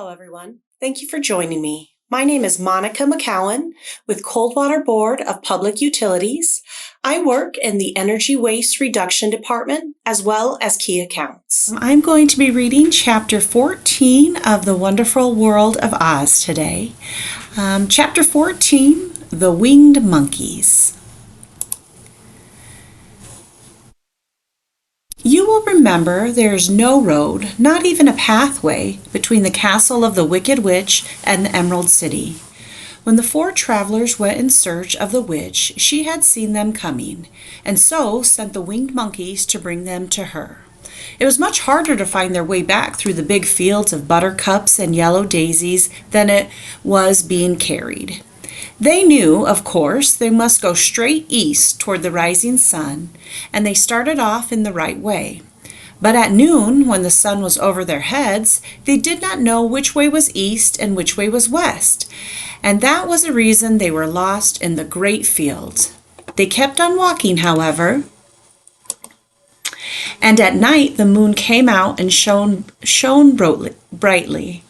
Hello, everyone. Thank you for joining me. My name is Monica McCowan with Coldwater Board of Public Utilities. I work in the Energy Waste Reduction Department as well as Key Accounts. I'm going to be reading Chapter 14 of The Wonderful World of Oz today. Chapter 14, The Winged Monkeys. You will remember there is no road, not even a pathway, between the castle of the Wicked Witch and the Emerald City. When the four travelers went in search of the witch, she had seen them coming, and so sent the winged monkeys to bring them to her. It was much harder to find their way back through the big fields of buttercups and yellow daisies than it was being carried. They knew, of course, they must go straight east toward the rising sun, and they started off in the right way. But at noon, when the sun was over their heads, they did not know which way was east and which way was west, and that was the reason they were lost in the great fields. They kept on walking, however, and at night the moon came out and shone brightly.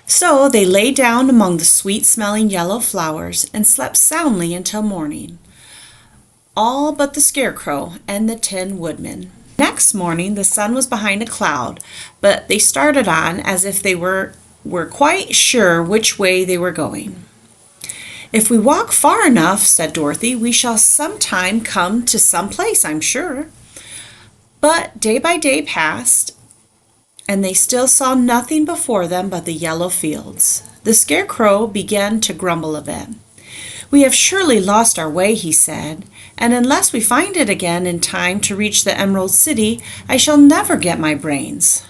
So they lay down among the sweet-smelling yellow flowers and slept soundly until morning, all but the Scarecrow and the Tin Woodman. Next morning the sun was behind a cloud, but they started on as if they were quite sure which way they were going. "If we walk far enough," said Dorothy, "we shall sometime come to some place, I'm sure." But day by day passed, and they still saw nothing before them but the yellow fields. The Scarecrow began to grumble a bit. "We have surely lost our way," he said, "and unless we find it again in time to reach the Emerald City, I shall never get my brains."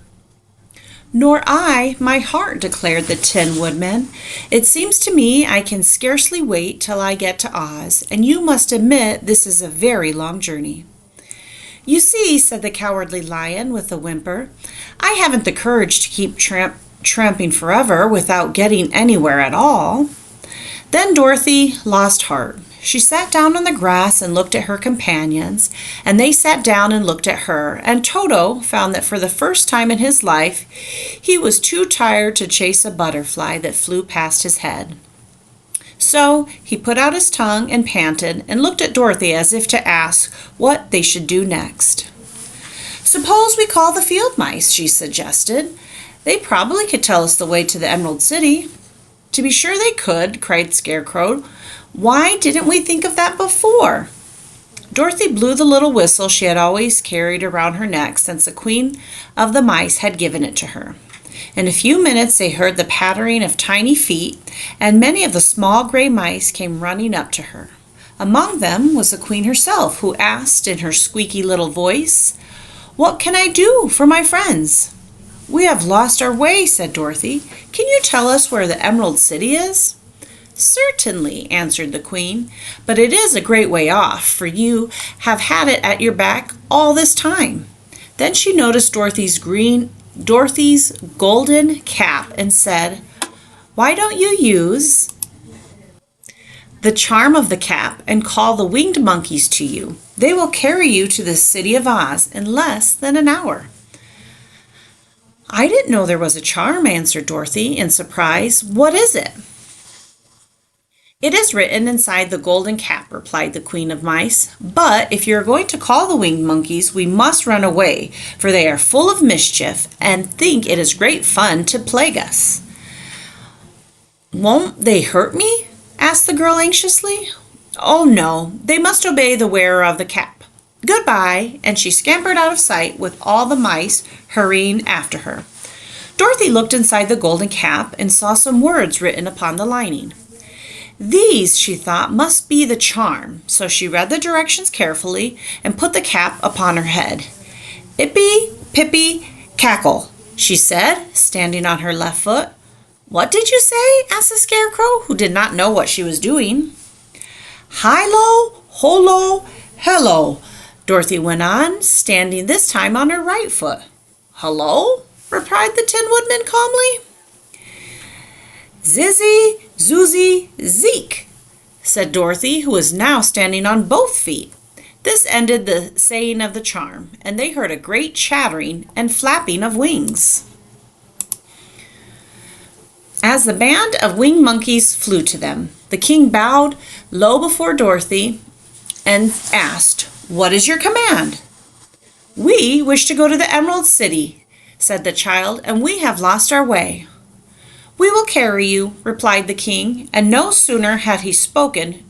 "Nor I my heart," declared the Tin Woodman. "It seems to me I can scarcely wait till I get to Oz, and you must admit this is a very long journey." "You see," said the Cowardly Lion with a whimper, "I haven't the courage to keep tramping forever without getting anywhere at all." Then Dorothy lost heart. She sat down on the grass and looked at her companions, and they sat down and looked at her, and Toto found that for the first time in his life he was too tired to chase a butterfly that flew past his head. So he put out his tongue and panted and looked at Dorothy as if to ask what they should do next. "Suppose we call the field mice," she suggested. "They probably could tell us the way to the Emerald City." "To be sure they could," cried Scarecrow. "Why didn't we think of that before?" Dorothy blew the little whistle she had always carried around her neck since the Queen of the Mice had given it to her. In a few minutes they heard the pattering of tiny feet, and many of the small gray mice came running up to her. Among them was the Queen herself, who asked in her squeaky little voice, "What can I do for my friends?" "We have lost our way," said Dorothy. "Can you tell us where the Emerald City is?" "Certainly," answered the Queen, "but it is a great way off, for you have had it at your back all this time." Then she noticed Dorothy's golden cap and said, "Why don't you use the charm of the cap and call the winged monkeys to you? They will carry you to the city of Oz in less than an hour." "I didn't know there was a charm," answered Dorothy in surprise. "What is it?" "It is written inside the golden cap," replied the Queen of Mice. "But if you are going to call the winged monkeys, we must run away, for they are full of mischief and think it is great fun to plague us." "Won't they hurt me?" asked the girl anxiously. "Oh, no, they must obey the wearer of the cap. Goodbye," and she scampered out of sight with all the mice hurrying after her. Dorothy looked inside the golden cap and saw some words written upon the lining. These, she thought, must be the charm, so she read the directions carefully and put the cap upon her head. "Ippy, pippy, cackle," she said, standing on her left foot. "What did you say?" asked the Scarecrow, who did not know what she was doing. "Hi-lo, holo, hello," Dorothy went on, standing this time on her right foot. "Hello?" replied the Tin Woodman calmly. "Zizzy, Zoozy, Zeke," said Dorothy, who was now standing on both feet. This ended the saying of the charm, and they heard a great chattering and flapping of wings. As the band of winged monkeys flew to them, the king bowed low before Dorothy and asked, "What is your command?" "We wish to go to the Emerald City," said the child, "and we have lost our way." "We will carry you," replied the king, and no sooner had he spoken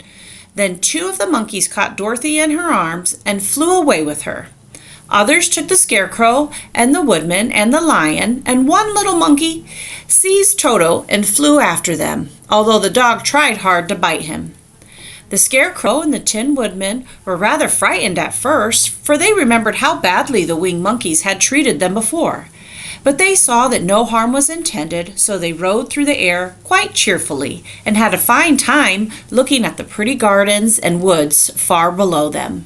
than two of the monkeys caught Dorothy in her arms and flew away with her. Others took the scarecrow and the woodman and the lion, and one little monkey seized Toto and flew after them, although the dog tried hard to bite him. The scarecrow and the tin woodman were rather frightened at first, for they remembered how badly the winged monkeys had treated them before. But they saw that no harm was intended, so they rode through the air quite cheerfully and had a fine time looking at the pretty gardens and woods far below them.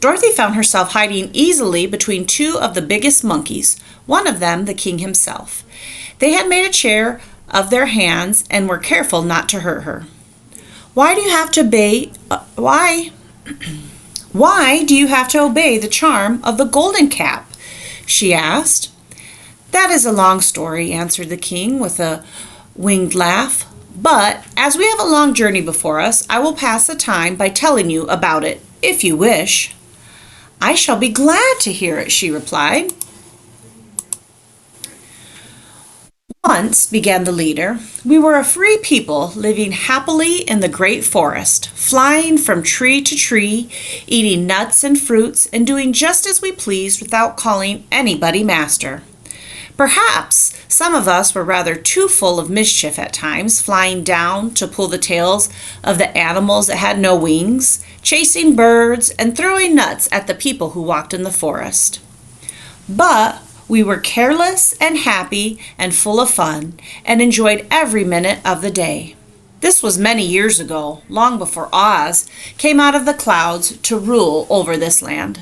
Dorothy found herself hiding easily between two of the biggest monkeys, one of them the king himself. They had made a chair of their hands and were careful not to hurt her. Why do you have to obey the charm of the golden cap?" she asked. "That is a long story," answered the king with a winged laugh. "But as we have a long journey before us, I will pass the time by telling you about it, if you wish." "I shall be glad to hear it," she replied. "Once," began the leader, "we were a free people living happily in the great forest, flying from tree to tree, eating nuts and fruits, and doing just as we pleased without calling anybody master. Perhaps some of us were rather too full of mischief at times, flying down to pull the tails of the animals that had no wings, chasing birds, and throwing nuts at the people who walked in the forest. But we were careless and happy and full of fun, and enjoyed every minute of the day. This was many years ago, long before Oz came out of the clouds to rule over this land.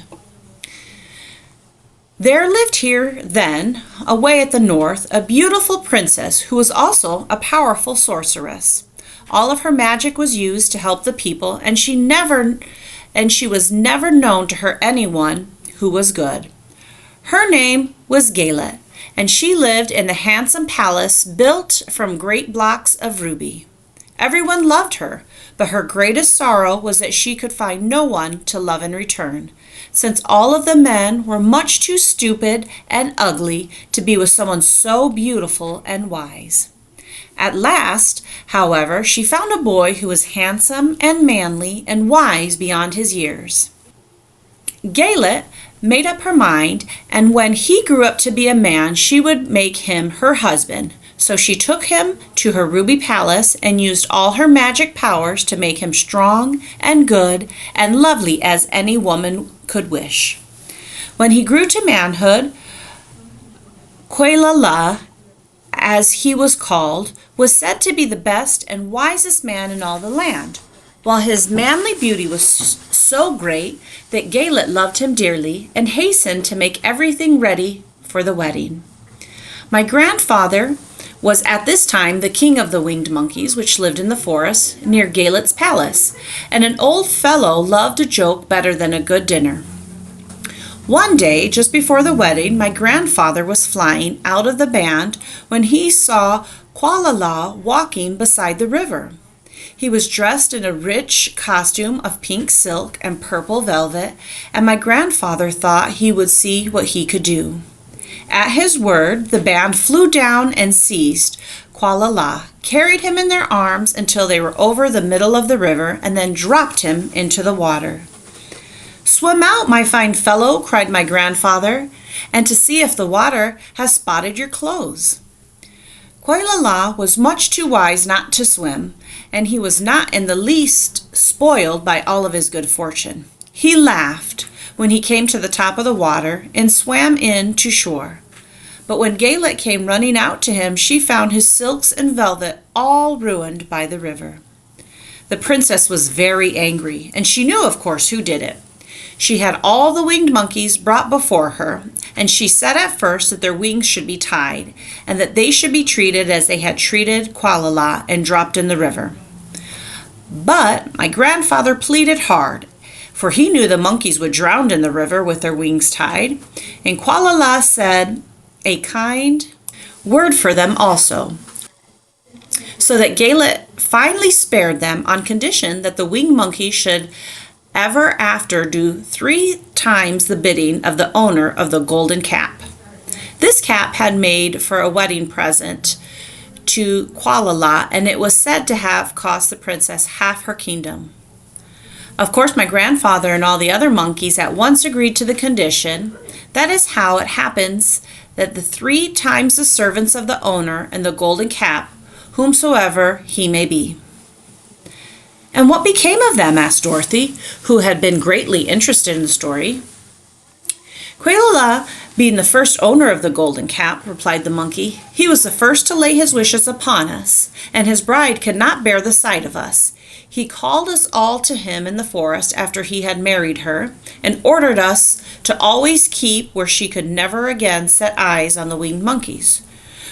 There lived here then, away at the north, a beautiful princess who was also a powerful sorceress. All of her magic was used to help the people, and she was never known to hurt anyone who was good. Her name was Galet, and she lived in a handsome palace built from great blocks of ruby. Everyone loved her, but her greatest sorrow was that she could find no one to love in return, since all of the men were much too stupid and ugly to be with someone so beautiful and wise. At last, however, she found a boy who was handsome and manly and wise beyond his years. Galet made up her mind, and when he grew up to be a man, she would make him her husband. So she took him to her ruby palace and used all her magic powers to make him strong and good and lovely as any woman could wish. When he grew to manhood, Quelala, as he was called, was said to be the best and wisest man in all the land, while his manly beauty was so great that Galet loved him dearly and hastened to make everything ready for the wedding. My grandfather was at this time the king of the winged monkeys, which lived in the forest near Galet's palace, and an old fellow loved a joke better than a good dinner. One day, just before the wedding, my grandfather was flying out of the band when he saw Quelala walking beside the river. He was dressed in a rich costume of pink silk and purple velvet, and my grandfather thought he would see what he could do. At his word, the band flew down and seized Quelala, carried him in their arms until they were over the middle of the river, and then dropped him into the water. "Swim out, my fine fellow," cried my grandfather, "and to see if the water has spotted your clothes." Quelala was much too wise not to swim, and he was not in the least spoiled by all of his good fortune. He laughed when he came to the top of the water and swam in to shore. But when Galet came running out to him, she found his silks and velvet all ruined by the river. The princess was very angry, and she knew, of course, who did it. She had all the winged monkeys brought before her, and she said at first that their wings should be tied, and that they should be treated as they had treated Quelala and dropped in the river. But my grandfather pleaded hard, for he knew the monkeys would drown in the river with their wings tied, and Quelala said a kind word for them also. so that Galet finally spared them on condition that the winged monkey should ever after do 3 times the bidding of the owner of the golden cap. This cap had made for a wedding present to Qualala, and it was said to have cost the princess half her kingdom. Of course, my grandfather and all the other monkeys at once agreed to the condition. That is how it happens that the 3 times the servants of the owner and the golden cap, whomsoever he may be. And what became of them? Asked Dorothy, who had been greatly interested in the story. Quelala, being the first owner of the golden cap, replied the monkey, he was the first to lay his wishes upon us, and his bride could not bear the sight of us. He called us all to him in the forest after he had married her, and ordered us to always keep where she could never again set eyes on the winged monkeys,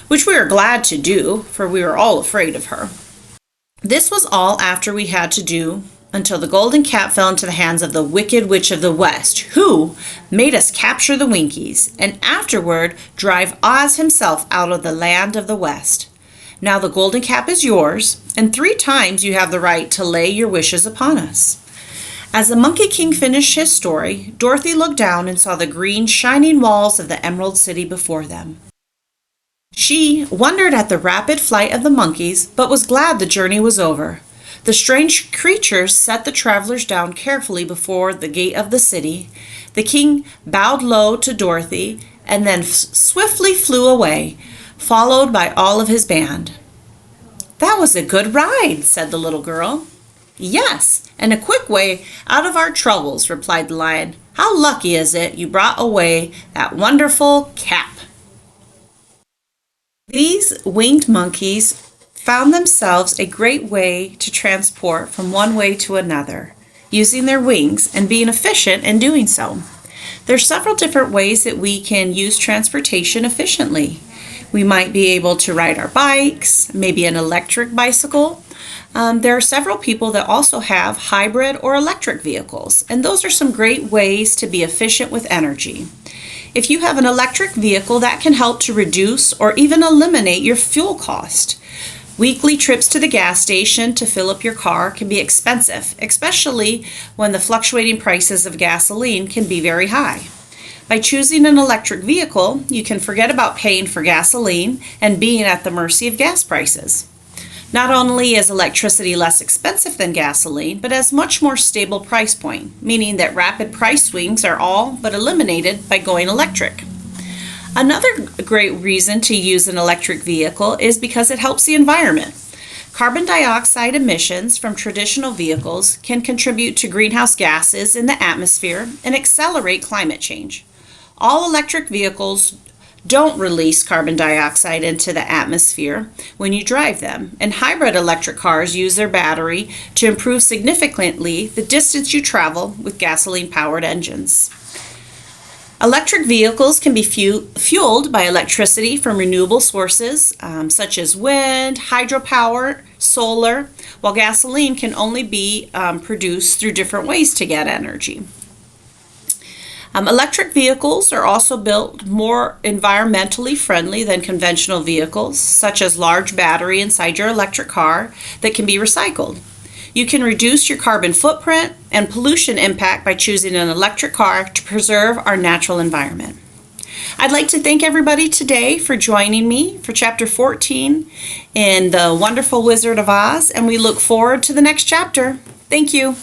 which we were glad to do, for we were all afraid of her. This was all after we had to do until the golden cap fell into the hands of the wicked witch of the west, who made us capture the Winkies, and afterward drive Oz himself out of the land of the west. Now the golden cap is yours, and 3 times you have the right to lay your wishes upon us. As the Monkey King finished his story, Dorothy looked down and saw the green, shining walls of the Emerald City before them. She wondered at the rapid flight of the monkeys, but was glad the journey was over. The strange creatures set the travelers down carefully before the gate of the city. The king bowed low to Dorothy and then swiftly flew away, followed by all of his band. "That was a good ride," said the little girl. "Yes, and a quick way out of our troubles," replied the lion. "How lucky is it you brought away that wonderful cap?" These winged monkeys found themselves a great way to transport from one way to another, using their wings and being efficient in doing so. There's several different ways that we can use transportation efficiently. We might be able to ride our bikes, maybe an electric bicycle. There are several people that also have hybrid or electric vehicles, and those are some great ways to be efficient with energy. If you have an electric vehicle, that can help to reduce or even eliminate your fuel cost. Weekly trips to the gas station to fill up your car can be expensive, especially when the fluctuating prices of gasoline can be very high. By choosing an electric vehicle, you can forget about paying for gasoline and being at the mercy of gas prices. Not only is electricity less expensive than gasoline, but has much more stable price point, meaning that rapid price swings are all but eliminated by going electric. Another great reason to use an electric vehicle is because it helps the environment. Carbon dioxide emissions from traditional vehicles can contribute to greenhouse gases in the atmosphere and accelerate climate change. All electric vehicles don't release carbon dioxide into the atmosphere when you drive them, and hybrid electric cars use their battery to improve significantly the distance you travel with gasoline-powered engines. Electric vehicles can be fueled by electricity from renewable sources such as wind, hydropower, solar, while gasoline can only be produced through different ways to get energy. Electric vehicles are also built more environmentally friendly than conventional vehicles, such as large battery inside your electric car that can be recycled. You can reduce your carbon footprint and pollution impact by choosing an electric car to preserve our natural environment. I'd like to thank everybody today for joining me for Chapter 14 in The Wonderful Wizard of Oz, and we look forward to the next chapter. Thank you.